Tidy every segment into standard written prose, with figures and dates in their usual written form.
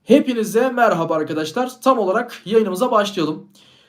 Hepinize merhaba arkadaşlar. Tam olarak yayınımıza başlayalım.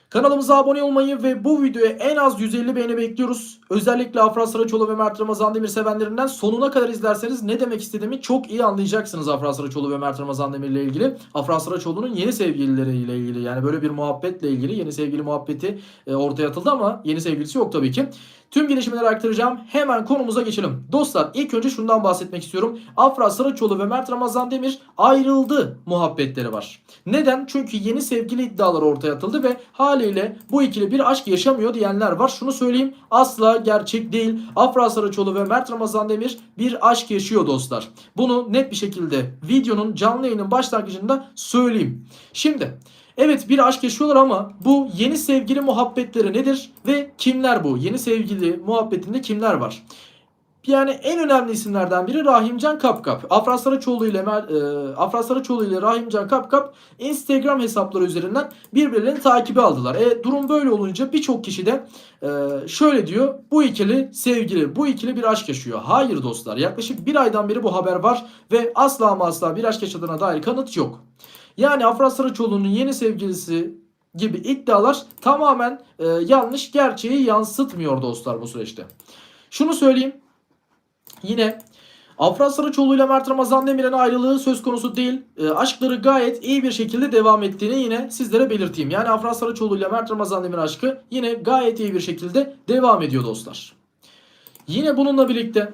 Kanalımıza abone olmayı ve bu videoya en az 150 beğeni bekliyoruz. Özellikle Afra Saraçoğlu ve Mert Ramazan Demir sevenlerinden sonuna kadar izlerseniz ne demek istediğimi çok iyi anlayacaksınız Afra Saraçoğlu ve Mert Ramazan Demir ile ilgili. Afra Saraçoğlu'nun yeni sevgilileriyle ilgili, yani böyle bir muhabbetle ilgili, yeni sevgili muhabbeti ortaya atıldı ama yeni sevgilisi yok tabii ki. Tüm gelişmeleri aktaracağım. Hemen konumuza geçelim. Dostlar, ilk önce şundan bahsetmek istiyorum. Afra Saraçoğlu ve Mert Ramazan Demir ayrıldı muhabbetleri var. Neden? Çünkü yeni sevgili iddiaları ortaya atıldı ve haliyle bu ikili bir aşk yaşamıyor diyenler var. Şunu söyleyeyim, asla gerçek değil. Afra Saraçoğlu ve Mert Ramazan Demir bir aşk yaşıyor dostlar. Bunu net bir şekilde videonun canlı yayının başlangıcında söyleyeyim. Şimdi evet, bir aşk yaşıyorlar ama bu yeni sevgili muhabbetleri nedir ve kimler bu? Yeni sevgili muhabbetinde kimler var? Yani en önemli isimlerden biri Rahimcan Kapkap. Afra Saraçoğlu ile Rahimcan Kapkap Instagram hesapları üzerinden birbirlerini takibe aldılar. Durum böyle olunca birçok kişi de şöyle diyor: bu ikili sevgili, bu ikili bir aşk yaşıyor. Hayır dostlar, yaklaşık bir aydan beri bu haber var ve asla ama asla bir aşk yaşadığına dair kanıt yok. Yani Afra Saraçoğlu'nun yeni sevgilisi gibi iddialar tamamen yanlış, gerçeği yansıtmıyor dostlar bu süreçte. Şunu söyleyeyim. Yine Afra Saraçoğlu ile Mert Ramazan Demir'in ayrılığı söz konusu değil. Aşkları gayet iyi bir şekilde devam ettiğini yine sizlere belirteyim. Yani Afra Saraçoğlu ile Mert Ramazan Demir aşkı yine gayet iyi bir şekilde devam ediyor dostlar. Yine bununla birlikte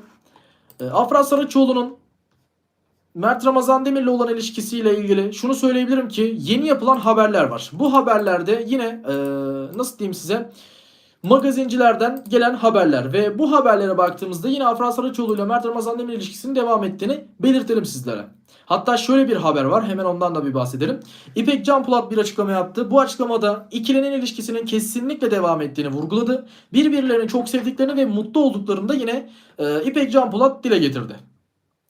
Afra Saraçoğlu'nun Mert Ramazan Demir'le olan ilişkisiyle ilgili şunu söyleyebilirim ki yeni yapılan haberler var. Bu haberlerde yine nasıl diyeyim size, magazincilerden gelen haberler ve bu haberlere baktığımızda yine Afra Saraçoğlu ile Mert Ramazan Demir ilişkisinin devam ettiğini belirtelim sizlere. Hatta şöyle bir haber var, hemen ondan da bir bahsedelim. İpek Canpolat bir açıklama yaptı. Bu açıklamada ikilinin ilişkisinin kesinlikle devam ettiğini vurguladı. Birbirlerini çok sevdiklerini ve mutlu olduklarını da yine İpek Canpolat dile getirdi.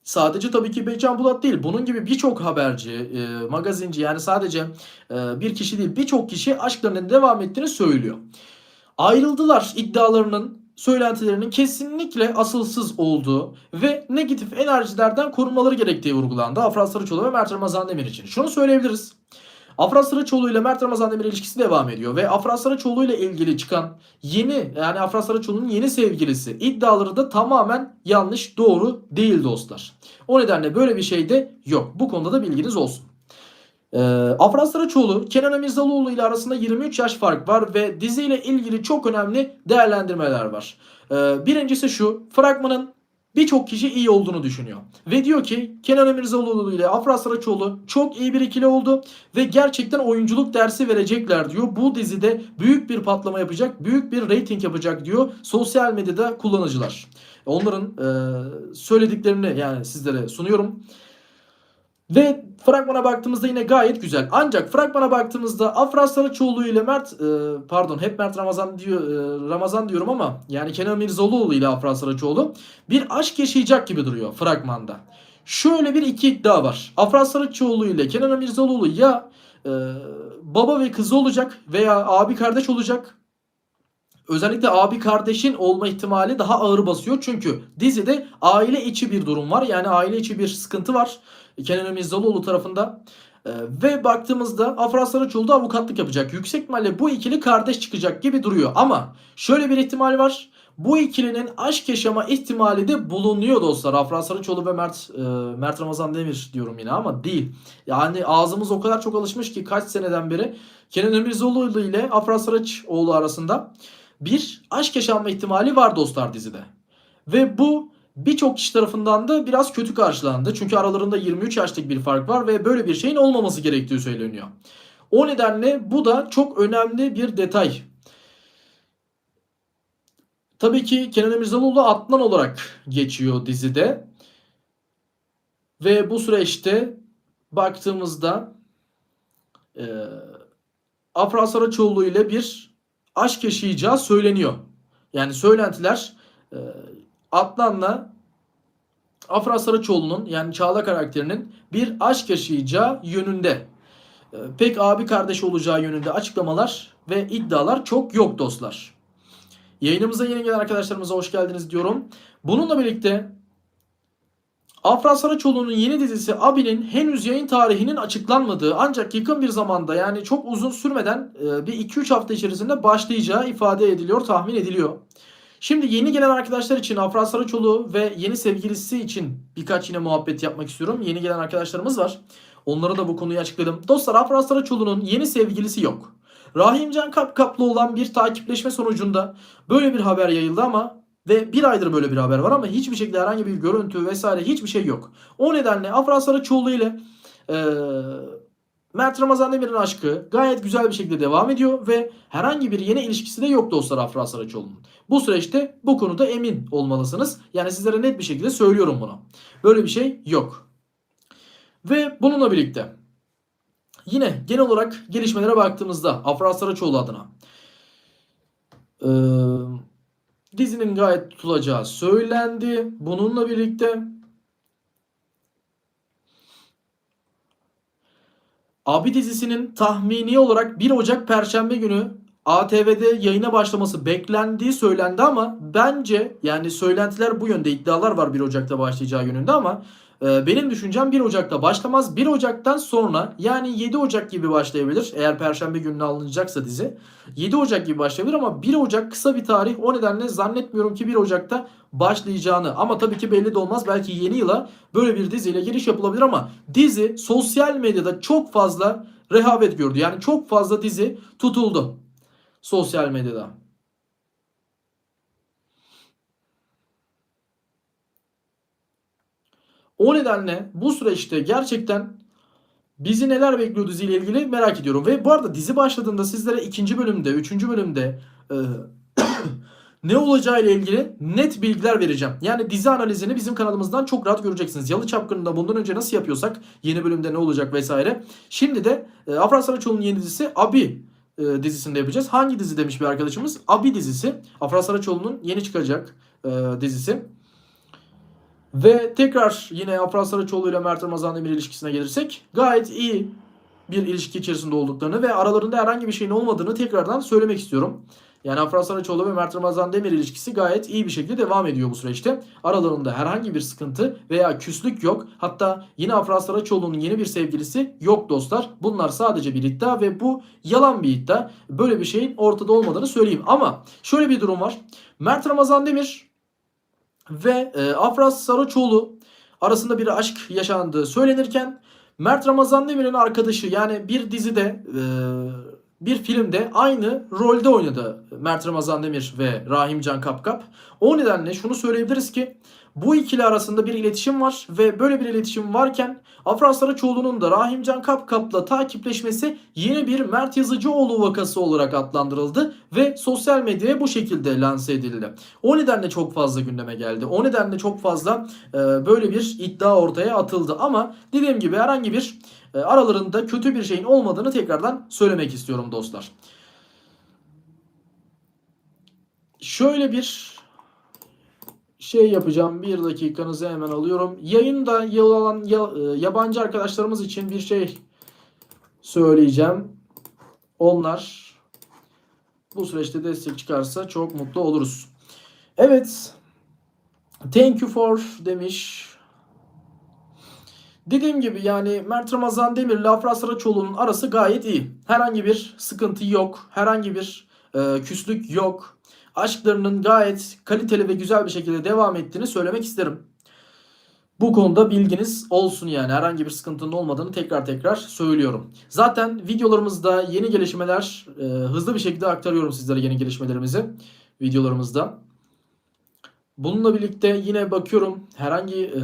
Sadece tabii ki İpek Canpolat değil. Bunun gibi birçok haberci, magazinci, yani sadece bir kişi değil, birçok kişi aşklarının devam ettiğini söylüyor. Ayrıldılar iddialarının, söylentilerinin kesinlikle asılsız olduğu ve negatif enerjilerden korunmaları gerektiği vurgulandı Afra Saraçoğlu ve Mert Ramazan Demir için. Şunu söyleyebiliriz: Afra Saraçoğlu ile Mert Ramazan Demir ilişkisi devam ediyor ve Afra Saraçoğlu ile ilgili çıkan yani Afra Saraçoğlu'nun yeni sevgilisi iddiaları da tamamen yanlış, doğru değil dostlar. O nedenle böyle bir şey de yok. Bu konuda da bilginiz olsun. Afra Saraçoğlu, Kenan İmirzalıoğlu ile arasında 23 yaş fark var ve diziyle ilgili çok önemli değerlendirmeler var. Birincisi şu: fragmanın birçok kişi iyi olduğunu düşünüyor. Ve diyor ki Kenan İmirzalıoğlu ile Afra Saraçoğlu çok iyi bir ikili oldu ve gerçekten oyunculuk dersi verecekler diyor. Bu dizide büyük bir patlama yapacak, büyük bir reyting yapacak diyor sosyal medyada kullanıcılar. Onların söylediklerini yani sizlere sunuyorum. Ve fragmana baktığımızda yine gayet güzel. Ancak fragmana baktığımızda Afra Saraçoğlu ile hep Mert Ramazan Ramazan diyorum ama yani Kenan Mirzalıoğlu ile Afra Saraçoğlu bir aşk yaşayacak gibi duruyor fragmanda. Şöyle bir iki iddia var. Afra Saraçoğlu ile Kenan Mirzalıoğlu ya baba ve kızı olacak veya abi kardeş olacak. Özellikle abi kardeşin olma ihtimali daha ağır basıyor. Çünkü dizide aile içi bir durum var. Yani aile içi bir sıkıntı var Kenan İmirzalıoğlu tarafında. Ve baktığımızda Afra Saraçoğlu da avukatlık yapacak. Yüksek ihtimalle bu ikili kardeş çıkacak gibi duruyor. Ama şöyle bir ihtimal var: bu ikilinin aşk yaşama ihtimali de bulunuyor dostlar. Afra Saraçoğlu ve Mert Ramazan Demir diyorum yine ama değil. Yani ağzımız o kadar çok alışmış ki kaç seneden beri Kenan İmirzalıoğlu ile Afra Saraçoğlu arasında bir aşk yaşanma ihtimali var dostlar dizide. Ve bu birçok kişi tarafından da biraz kötü karşılandı. Çünkü aralarında 23 yaşlık bir fark var ve böyle bir şeyin olmaması gerektiği söyleniyor. O nedenle bu da çok önemli bir detay. Tabii ki Kenan İmirzalıoğlu Adnan olarak geçiyor dizide. Ve bu süreçte baktığımızda Afra Saraçoğlu ile bir aşk yaşayacağı söyleniyor. Yani söylentiler Adnan'la Afra Saraçoğlu'nun, yani Çağla karakterinin bir aşk yaşayacağı yönünde. Pek abi kardeş olacağı yönünde açıklamalar ve iddialar çok yok dostlar. Yayınımıza yeni gelen arkadaşlarımıza hoş geldiniz diyorum. Bununla birlikte Afra Saraçoğlu'nun yeni dizisi Abi'nin henüz yayın tarihinin açıklanmadığı ancak yakın bir zamanda yani çok uzun sürmeden bir 2-3 hafta içerisinde başlayacağı ifade ediliyor, tahmin ediliyor. Şimdi yeni gelen arkadaşlar için Afra Saraçoğlu ve yeni sevgilisi için birkaç yine muhabbet yapmak istiyorum. Yeni gelen arkadaşlarımız var. Onlara da bu konuyu açıkladım. Dostlar, Afra Saraçoğlu'nun yeni sevgilisi yok. Rahimcan Kapkap'la olan bir takipleşme sonucunda böyle bir haber yayıldı ama ve bir aydır böyle bir haber var ama hiçbir şekilde herhangi bir görüntü vesaire hiçbir şey yok. O nedenle Afra Saraçoğlu ile Mert Ramazan Demir'in aşkı gayet güzel bir şekilde devam ediyor ve herhangi bir yeni ilişkisi de yok dostlar Afra Saraçoğlu'nun. Bu süreçte bu konuda emin olmalısınız. Yani sizlere net bir şekilde söylüyorum bunu. Böyle bir şey yok. Ve bununla birlikte yine genel olarak gelişmelere baktığımızda Afra Saraçoğlu adına dizinin gayet tutulacağı söylendi. Bununla birlikte Abi dizisinin tahmini olarak 1 Ocak Perşembe günü ATV'de yayına başlaması beklendiği söylendi ama bence yani söylentiler bu yönde, iddialar var 1 Ocak'ta başlayacağı yönünde ama benim düşüncem 1 Ocak'ta başlamaz. 1 Ocak'tan sonra yani 7 Ocak gibi başlayabilir. Eğer Perşembe gününe alınacaksa dizi 7 Ocak gibi başlayabilir ama 1 Ocak kısa bir tarih. O nedenle zannetmiyorum ki 1 Ocak'ta başlayacağını. Ama tabii ki belli de olmaz. Belki yeni yıla böyle bir diziyle giriş yapılabilir ama dizi sosyal medyada çok fazla rehavet gördü. Yani çok fazla dizi tutuldu sosyal medyada. O nedenle bu süreçte gerçekten bizi neler bekliyor diziyle ilgili merak ediyorum. Ve bu arada dizi başladığında sizlere 2. bölümde, 3. bölümde ne olacağı ile ilgili net bilgiler vereceğim. Yani dizi analizini bizim kanalımızdan çok rahat göreceksiniz. Yalı Çapkını'nda bundan önce nasıl yapıyorsak yeni bölümde ne olacak vesaire. Şimdi de Afra Saraçoğlu'nun yeni dizisi Abi dizisinde yapacağız. Hangi dizi demiş bir arkadaşımız? Abi dizisi. Afra Saraçoğlu'nun yeni çıkacak dizisi. Ve tekrar yine Afra Saraçoğlu ile Mert Ramazan Demir ilişkisine gelirsek gayet iyi bir ilişki içerisinde olduklarını ve aralarında herhangi bir şeyin olmadığını tekrardan söylemek istiyorum. Yani Afra Saraçoğlu ve Mert Ramazan Demir ilişkisi gayet iyi bir şekilde devam ediyor bu süreçte. Aralarında herhangi bir sıkıntı veya küslük yok. Hatta yine Afra Saraçoğlu'nun yeni bir sevgilisi yok dostlar. Bunlar sadece bir iddia ve bu yalan bir iddia. Böyle bir şeyin ortada olmadığını söyleyeyim. Ama şöyle bir durum var. Mert Ramazan Demir ve Afra Saraçoğlu arasında bir aşk yaşandığı söylenirken Mert Ramazan Demir'in arkadaşı yani bir dizide bir filmde aynı rolde oynadı Mert Ramazan Demir ve Rahimcan Kapkap. O nedenle şunu söyleyebiliriz ki bu ikili arasında bir iletişim var ve böyle bir iletişim varken Afra Saraçoğlu'nun da Rahimcan Kapkap'la takipleşmesi yeni bir Mert Yazıcıoğlu vakası olarak adlandırıldı ve sosyal medyaya bu şekilde lanse edildi. O nedenle çok fazla gündeme geldi. O nedenle çok fazla böyle bir iddia ortaya atıldı ama dediğim gibi herhangi bir aralarında kötü bir şeyin olmadığını tekrardan söylemek istiyorum dostlar. Şöyle bir şey yapacağım. Bir dakikanızı hemen alıyorum. Yayında yer alan yabancı arkadaşlarımız için bir şey söyleyeceğim. Onlar bu süreçte destek çıkarsa çok mutlu oluruz. Evet. Thank you for demiş. Dediğim gibi yani Mert Ramazan Demir ile Afra Saraçoğlu'nun arası gayet iyi. Herhangi bir sıkıntı yok. Herhangi bir küslük yok. Aşklarının gayet kaliteli ve güzel bir şekilde devam ettiğini söylemek isterim. Bu konuda bilginiz olsun yani. Herhangi bir sıkıntının olmadığını tekrar söylüyorum. Zaten videolarımızda yeni gelişmeler hızlı bir şekilde aktarıyorum sizlere yeni gelişmelerimizi videolarımızda. Bununla birlikte yine bakıyorum herhangi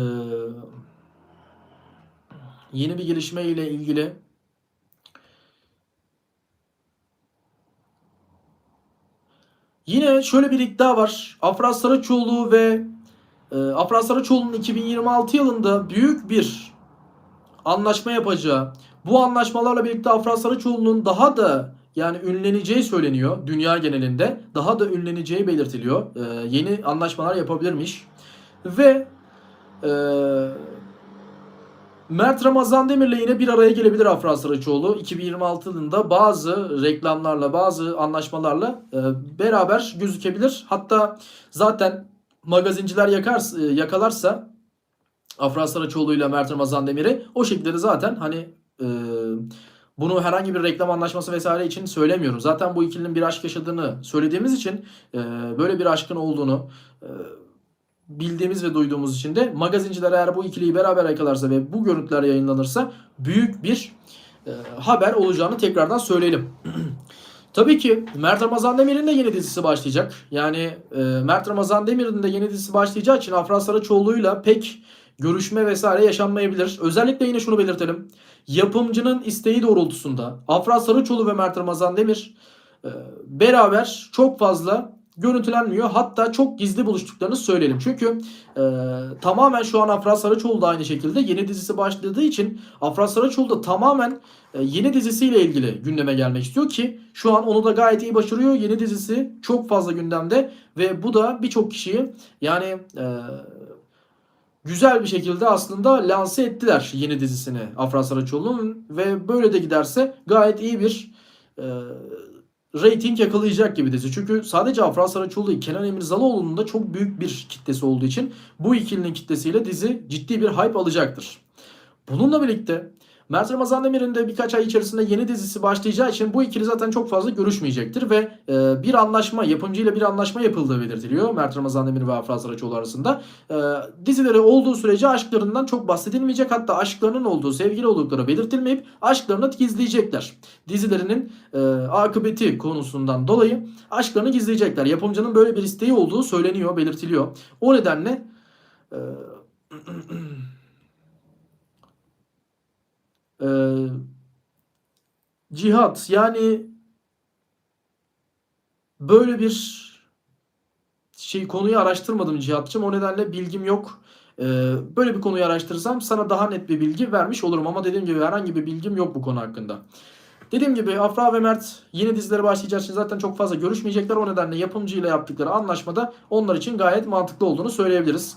yeni bir gelişme ile ilgili yine şöyle bir iddia var. Afra Saraçoğlu ve Afra Saraçoğlu'nun 2026 yılında büyük bir anlaşma yapacağı, bu anlaşmalarla birlikte Afra Saraçoğlu'nun daha da yani ünleneceği söyleniyor. Dünya genelinde daha da ünleneceği belirtiliyor. Yeni anlaşmalar yapabilirmiş. Ve Mert Ramazan Demir'le yine bir araya gelebilir Afra Saraçoğlu. 2026 yılında bazı reklamlarla, bazı anlaşmalarla beraber gözükebilir. Hatta zaten magazinciler yakalarsa Afra Saraçoğlu ile Mert Ramazan Demir'i. O şekilde de zaten hani e, bunu herhangi bir reklam anlaşması vesaire için söylemiyorum. Zaten bu ikilinin bir aşk yaşadığını söylediğimiz için böyle bir aşkın olduğunu bildiğimiz ve duyduğumuz için de magazinciler eğer bu ikiliyi beraber yakalarsa ve bu görüntüler yayınlanırsa büyük bir haber olacağını tekrardan söyleyelim. Tabii ki Mert Ramazan Demir'in de yeni dizisi başlayacak. Yani Mert Ramazan Demir'in de yeni dizisi başlayacağı için Afra Saraçoğlu'yla pek görüşme vesaire yaşanmayabilir. Özellikle yine şunu belirtelim. Yapımcının isteği doğrultusunda Afra Saraçoğlu ve Mert Ramazan Demir beraber çok fazla görüntülenmiyor. Hatta çok gizli buluştuklarını söyleyelim. Çünkü tamamen şu an Afra Saraçoğlu da aynı şekilde yeni dizisi başladığı için Afra Saraçoğlu da tamamen yeni dizisiyle ilgili gündeme gelmek istiyor ki şu an onu da gayet iyi başarıyor. Yeni dizisi çok fazla gündemde ve bu da birçok kişiyi yani güzel bir şekilde aslında lanse ettiler yeni dizisini Afra Saraçoğlu'nun ve böyle de giderse gayet iyi bir rating yakalayacak gibi dizi. Çünkü sadece Afra Saraçoğlu, Kenan İmirzalıoğlu'nun da çok büyük bir kitlesi olduğu için bu ikilinin kitlesiyle dizi ciddi bir hype alacaktır. Bununla birlikte Mert Ramazan Demir'in de birkaç ay içerisinde yeni dizisi başlayacağı için bu ikili zaten çok fazla görüşmeyecektir ve bir anlaşma, yapımcıyla bir anlaşma yapıldığı belirtiliyor Mert Ramazan Demir ve Afra Saraçoğlu arasında. Dizileri olduğu sürece aşklarından çok bahsedilmeyecek, hatta aşklarının olduğu, sevgili oldukları belirtilmeyip aşklarını gizleyecekler. Dizilerinin akıbeti konusundan dolayı aşklarını gizleyecekler. Yapımcının böyle bir isteği olduğu söyleniyor, belirtiliyor. O nedenle Cihat yani böyle bir konuyu araştırmadım Cihat'cığım. O nedenle bilgim yok. Böyle bir konuyu araştırırsam sana daha net bir bilgi vermiş olurum. Ama dediğim gibi herhangi bir bilgim yok bu konu hakkında. Dediğim gibi Afra ve Mert yeni dizileri başlayacağı için zaten çok fazla görüşmeyecekler. O nedenle yapımcıyla yaptıkları anlaşmada onlar için gayet mantıklı olduğunu söyleyebiliriz.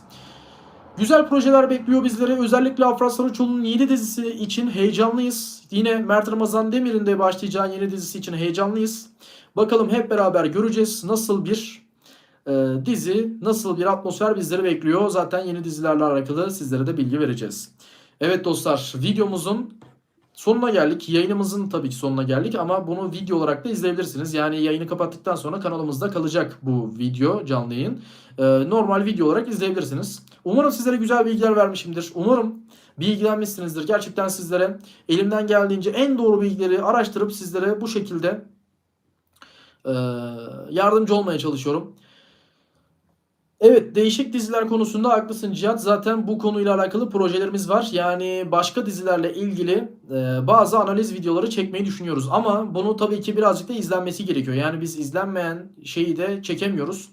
Güzel projeler bekliyor bizleri. Özellikle Afra Saraçoğlu'nun yeni dizisi için heyecanlıyız. Yine Mert Ramazan Demir'in de başlayacağı yeni dizisi için heyecanlıyız. Bakalım hep beraber göreceğiz nasıl bir dizi, nasıl bir atmosfer bizleri bekliyor. Zaten yeni dizilerle alakalı sizlere de bilgi vereceğiz. Evet dostlar, videomuzun sonuna geldik. Yayınımızın tabii ki sonuna geldik ama bunu video olarak da izleyebilirsiniz. Yani yayını kapattıktan sonra kanalımızda kalacak bu video, canlı yayın. Normal video olarak izleyebilirsiniz. Umarım sizlere güzel bilgiler vermişimdir. Umarım bilgilenmişsinizdir. Gerçekten sizlere elimden geldiğince en doğru bilgileri araştırıp sizlere bu şekilde yardımcı olmaya çalışıyorum. Evet, değişik diziler konusunda haklısın Cihat. Zaten bu konuyla alakalı projelerimiz var. Yani başka dizilerle ilgili bazı analiz videoları çekmeyi düşünüyoruz. Ama bunu tabii ki birazcık da izlenmesi gerekiyor. Yani biz izlenmeyen şeyi de çekemiyoruz.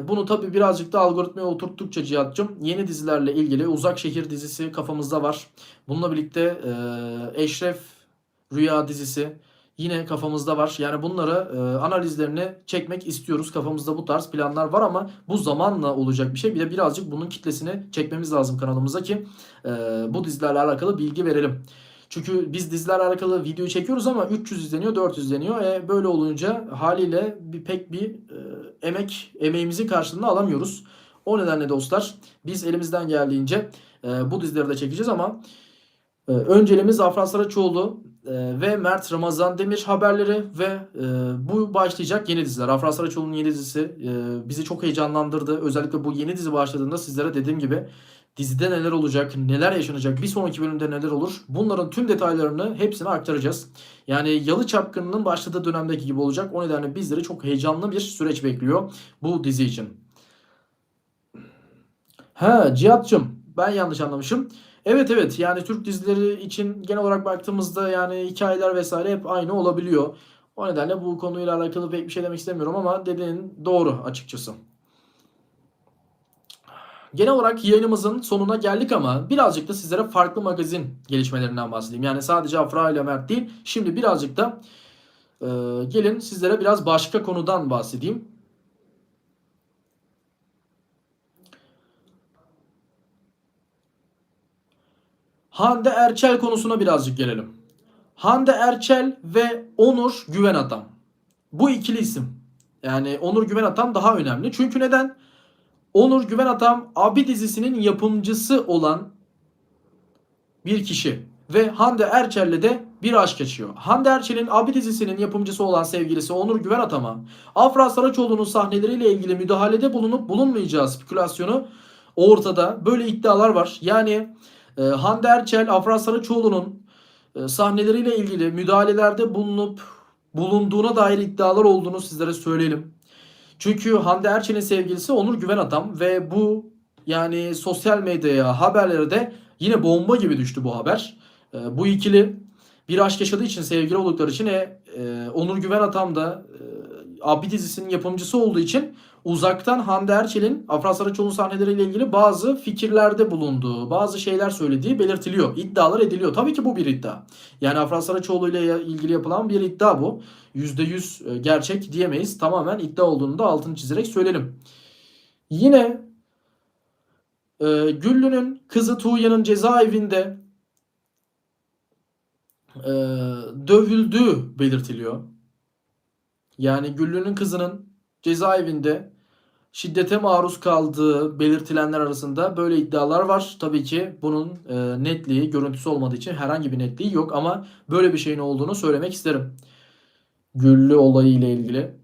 Bunu tabii birazcık da algoritmaya oturttukça Cihat'cığım yeni dizilerle ilgili Uzak Şehir dizisi kafamızda var. Bununla birlikte Eşref Rüya dizisi yine kafamızda var. Yani bunları analizlerini çekmek istiyoruz. Kafamızda bu tarz planlar var ama bu zamanla olacak bir şey. Bir de birazcık bunun kitlesini çekmemiz lazım kanalımıza ki bu dizilerle alakalı bilgi verelim. Çünkü biz dizilerle alakalı video çekiyoruz ama 300 izleniyor, 400 izleniyor. Böyle olunca haliyle pek bir emeğimizin karşılığını alamıyoruz. O nedenle dostlar biz elimizden geldiğince bu dizileri de çekeceğiz ama önceliğimiz Afra Saraçoğlu ve Mert Ramazan Demir haberleri ve bu başlayacak yeni diziler. Afra Saraçoğlu'nun yeni dizisi bizi çok heyecanlandırdı. Özellikle bu yeni dizi başladığında sizlere dediğim gibi dizide neler olacak, neler yaşanacak, bir sonraki bölümde neler olur, bunların tüm detaylarını hepsini aktaracağız. Yani Yalı Çapkını'nın başladığı dönemdeki gibi olacak. O nedenle bizleri çok heyecanlı bir süreç bekliyor bu dizi için. Cihat'cığım ben yanlış anlamışım. Evet yani Türk dizileri için genel olarak baktığımızda yani hikayeler vesaire hep aynı olabiliyor. O nedenle bu konuyla alakalı pek bir şey demek istemiyorum ama dediğin doğru açıkçası. Genel olarak yayınımızın sonuna geldik ama birazcık da sizlere farklı magazin gelişmelerinden bahsedeyim. Yani sadece Afra ile Mert değil. Şimdi birazcık da gelin sizlere biraz başka konudan bahsedeyim. Hande Erçel konusuna birazcık gelelim. Hande Erçel ve Onur Güvenatan. Bu ikili isim. Yani Onur Güvenatan daha önemli. Çünkü neden? Onur Güven Atam Abi dizisinin yapımcısı olan bir kişi. Ve Hande Erçel'le de bir aşk yaşıyor. Hande Erçel'in Abi dizisinin yapımcısı olan sevgilisi Onur Güven Atam'a Afra Saraçoğlu'nun sahneleriyle ilgili müdahalede bulunup bulunmayacağı spekülasyonu ortada. Böyle iddialar var. Yani Hande Erçel Afra Saraçoğlu'nun sahneleriyle ilgili müdahalelerde bulunduğuna dair iddialar olduğunu sizlere söyleyelim. Çünkü Hande Erçel'in sevgilisi Onur Güven Atam ve bu yani sosyal medyaya, haberlere de yine bomba gibi düştü bu haber. Bu ikili bir aşk yaşadığı için, sevgili oldukları için Onur Güven Atam da Abi dizisinin yapımcısı olduğu için uzaktan Hande Erçel'in Afra Saraçoğlu sahneleriyle ilgili bazı fikirlerde bulunduğu, bazı şeyler söylediği belirtiliyor. İddialar ediliyor. Tabii ki bu bir iddia. Yani Afra Saraçoğlu ile ilgili yapılan bir iddia bu. %100 gerçek diyemeyiz. Tamamen iddia olduğunu da altını çizerek söyleyelim. Yine Güllü'nün kızı Tuğya'nın cezaevinde dövüldüğü belirtiliyor. Yani Güllü'nün kızının cezaevinde şiddete maruz kaldığı belirtilenler arasında böyle iddialar var. Tabii ki bunun netliği, görüntüsü olmadığı için herhangi bir netliği yok ama böyle bir şeyin olduğunu söylemek isterim. Güllü olayı ile ilgili.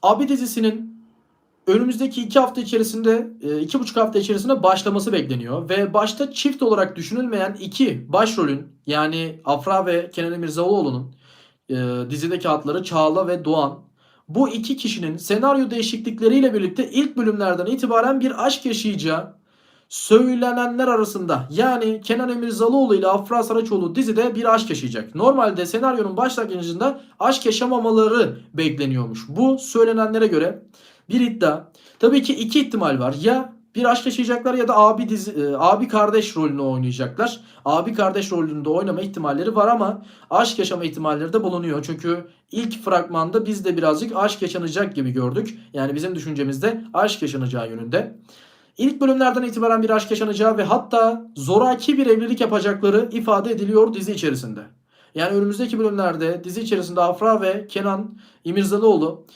Abi dizisinin önümüzdeki 2 hafta içerisinde, 2,5 hafta içerisinde başlaması bekleniyor. Ve başta çift olarak düşünülmeyen iki başrolün, yani Afra ve Kenan İmirzalıoğlu'nun dizideki adları Çağla ve Doğan. Bu iki kişinin senaryo değişiklikleriyle birlikte ilk bölümlerden itibaren bir aşk yaşayacağı söylenenler arasında. Yani Kenan İmirzalıoğlu ile Afra Saraçoğlu dizide bir aşk yaşayacak. Normalde senaryonun başlangıcında aşk yaşamamaları bekleniyormuş. Bu söylenenlere göre bir iddia. Tabii ki iki ihtimal var. Ya bir aşk yaşayacaklar ya da abi kardeş rolünü oynayacaklar. Abi kardeş rolünde oynama ihtimalleri var ama aşk yaşama ihtimalleri de bulunuyor. Çünkü ilk fragmanda biz de birazcık aşk yaşanacak gibi gördük. Yani bizim düşüncemizde aşk yaşanacağı yönünde. İlk bölümlerden itibaren bir aşk yaşanacağı ve hatta zoraki bir evlilik yapacakları ifade ediliyor dizi içerisinde. Yani önümüzdeki bölümlerde dizi içerisinde Afra ve Kenan İmirzalıoğlu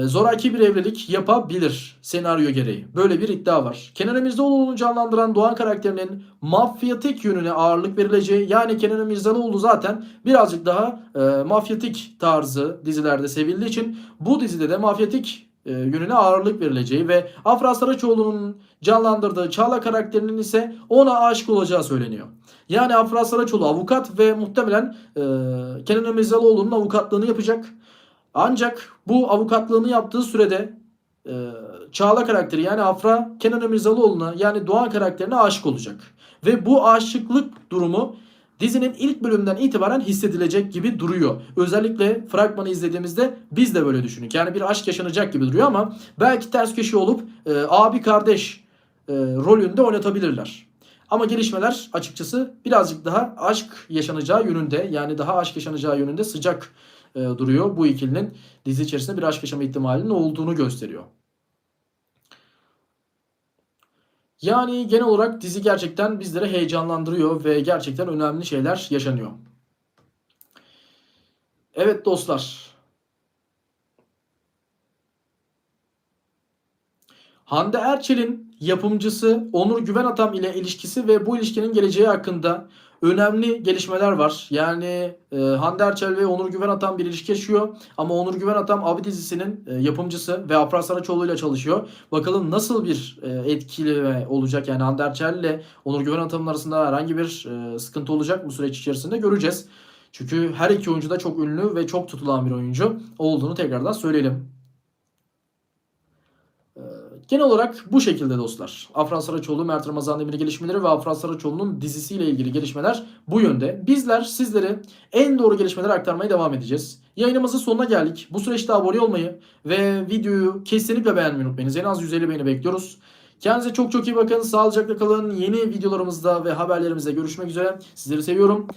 zoraki bir evlilik yapabilir senaryo gereği. Böyle bir iddia var. Kenan İmirzalıoğlu'nu canlandıran Doğan karakterinin mafyatik yönüne ağırlık verileceği, yani Kenan İmirzalıoğlu zaten birazcık daha mafyatik tarzı dizilerde sevildiği için bu dizide de mafyatik yönüne ağırlık verileceği ve Afra Saraçoğlu'nun canlandırdığı Çağla karakterinin ise ona aşık olacağı söyleniyor. Yani Afra Saraçoğlu avukat ve muhtemelen Kenan İmirzalıoğlu'nun avukatlığını yapacak. Ancak bu avukatlığını yaptığı sürede Çağla karakteri, yani Afra Kenan İmirzalıoğlu'na, yani Doğan karakterine aşık olacak. Ve bu aşıklık durumu dizinin ilk bölümünden itibaren hissedilecek gibi duruyor. Özellikle fragmanı izlediğimizde biz de böyle düşündük. Yani bir aşk yaşanacak gibi duruyor ama belki ters köşe olup abi kardeş rolünde oynatabilirler. Ama gelişmeler açıkçası birazcık daha aşk yaşanacağı yönünde, yani daha aşk yaşanacağı yönünde sıcak duruyor. Bu ikilinin dizi içerisinde bir aşk yaşama ihtimalinin olduğunu gösteriyor. Yani genel olarak dizi gerçekten bizleri heyecanlandırıyor ve gerçekten önemli şeyler yaşanıyor. Evet dostlar. Hande Erçel'in yapımcısı Onur Güven Atam ile ilişkisi ve bu ilişkinin geleceği hakkında önemli gelişmeler var. Yani Hande Erçel ve Onur Güven Atam bir ilişki yaşıyor. Ama Onur Güven Atam Abi dizisinin yapımcısı ve Afra Saraçoğlu ile çalışıyor. Bakalım nasıl bir etkili olacak, yani Hande Erçel ile Onur Güven Atam'ın arasında herhangi bir sıkıntı olacak mı süreç içerisinde, göreceğiz. Çünkü her iki oyuncu da çok ünlü ve çok tutulan bir oyuncu olduğunu tekrardan söyleyelim. Genel olarak bu şekilde dostlar. Afra Saraçoğlu, Mert Ramazan Demir'in gelişmeleri ve Afra Saraçoğlu'nun dizisiyle ilgili gelişmeler bu yönde. Bizler sizlere en doğru gelişmeleri aktarmaya devam edeceğiz. Yayınımızın sonuna geldik. Bu süreçte abone olmayı ve videoyu kesinlikle beğenmeyi unutmayınız. En az 150 beğeni bekliyoruz. Kendinize çok çok iyi bakın. Sağlıcakla kalın. Yeni videolarımızda ve haberlerimizde görüşmek üzere. Sizleri seviyorum.